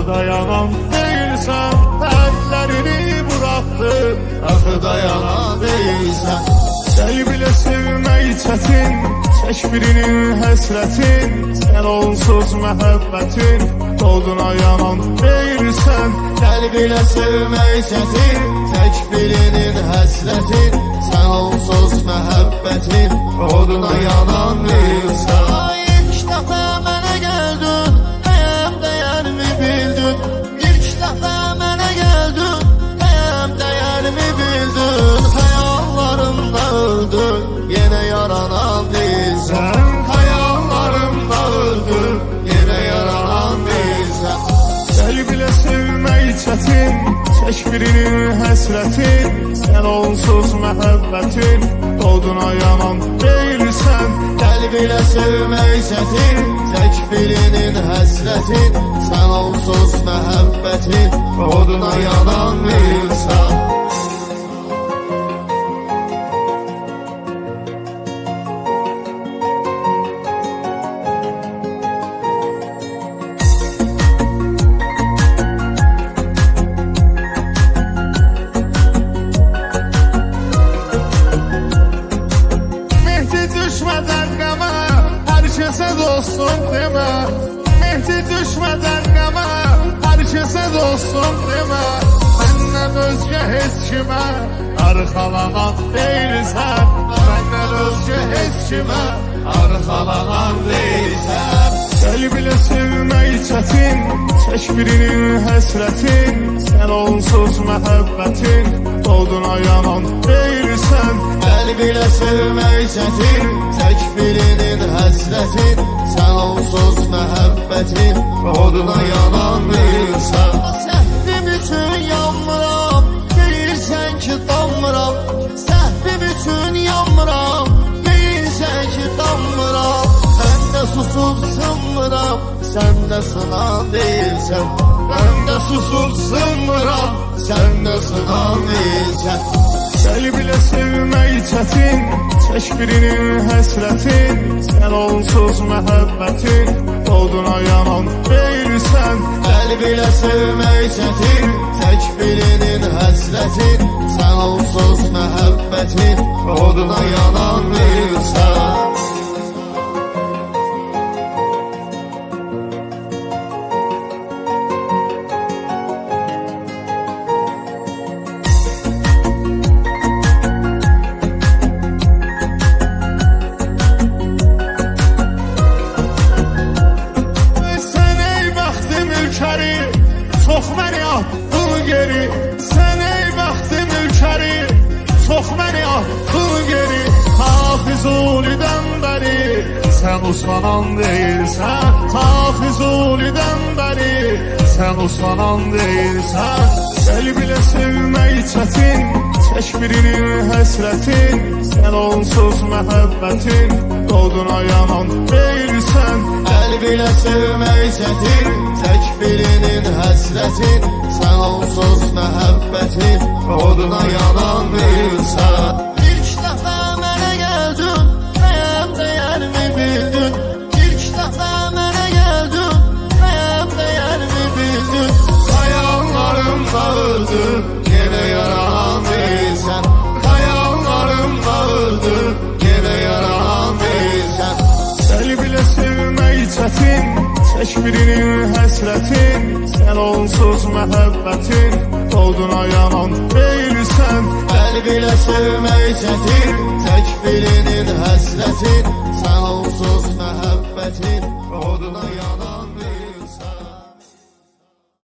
dayanan değilsen, ellerini bıraktın, axı dayanan değilsen. Seni bile sevmək çətin, çək birinin həsrətin, sən onsuz məhəbbətin, oduna yanan değilsən. Seni bile sevmək çətin, çək birinin həsrətin, sən onsuz məhəbbətin, oduna yanan değilsən. İlk dəfə mənə gəldin, bəyəm dəyərimi bildin. İlk dəfə mənə gəldin, bəyəm dəyərimi bildin. Xəyallarımda öldün, yenə yaranan değilsən. Xəyallarımda öldün, yenə yaranan değilsən. Səni bile sevmək çətin, çək birinin həsrətin, sən onsuz məhəbbətin, oduna yanan değilsən. Səni bile sevmək çətin, çək birinin həsrətin, sən onsuz məhəbbətin, oduna yanan değilsən. Düşmədən qəmə, hər kəsə dostum demə. Mehdi düşmədən qəmə, hər kəsə dostum demə. Məndən özgə heç kimə arxalanan deyilsən. Məndən özgə heç kimə arxalanan deyilsən. Səni bile sevmək çətin, çək birinin həsrətin, sən onsuz məhəbbətin, oduna yanan değilsən. Səni bile sevmək çətin, çək birinin həsrətin, sən onsuz məhəbbətin, oduna yanan değilsən. Səhvim üçün yanmıram, deyirsən ki danmıram. Səhvim üçün yanmıram, deyirsən ki danmıram. Mən də susub sınmıram, sən də sınan değilsən. Mən də susub sınmıram, sən də sınan değilsən. Səni bile sevmək çətin, çək birinin həsrətin, sən onsuz məhəbbətin, oduna yanan değilsən. Səni bile sevmək çətin, çək birinin həsrətin, sən onsuz məhəbbətin, oduna yanan değilsən. Çox məni atdın geri, sən ey bəxti mülkəri, çox məni atdın geri. Füzulidən bəri sən uslanan deyilsən. Füzulidən bəri sən uslanan deyilsən. Səni bile sevmək çətin, çək birinin həsrətin, sən onsuz məhəbbətin, oduna yanan değilsən. Səni bile sevmək çətin, çək birinin həsrətin, sən onsuz məhəbbətin, oduna yanan değilsən. İlk dəfə mənə gəldin, bəyəm dəyərimi bildin. İlk dəfə mənə gəldin, bəyəm dəyərimi bildin. Xəyallarımda öldün, yenə yaranan değilsən. Xəyallarımda öldün, yenə yaranan değilsən. Səni bile sevmək çətin, çək birinin həsrətin, sən onsuz məhəbbətin, oduna yanan değilsən. Səni bile sevmək çətin, çək birinin həsrətin, sən onsuz məhəbbətin, oduna yanan değilsən.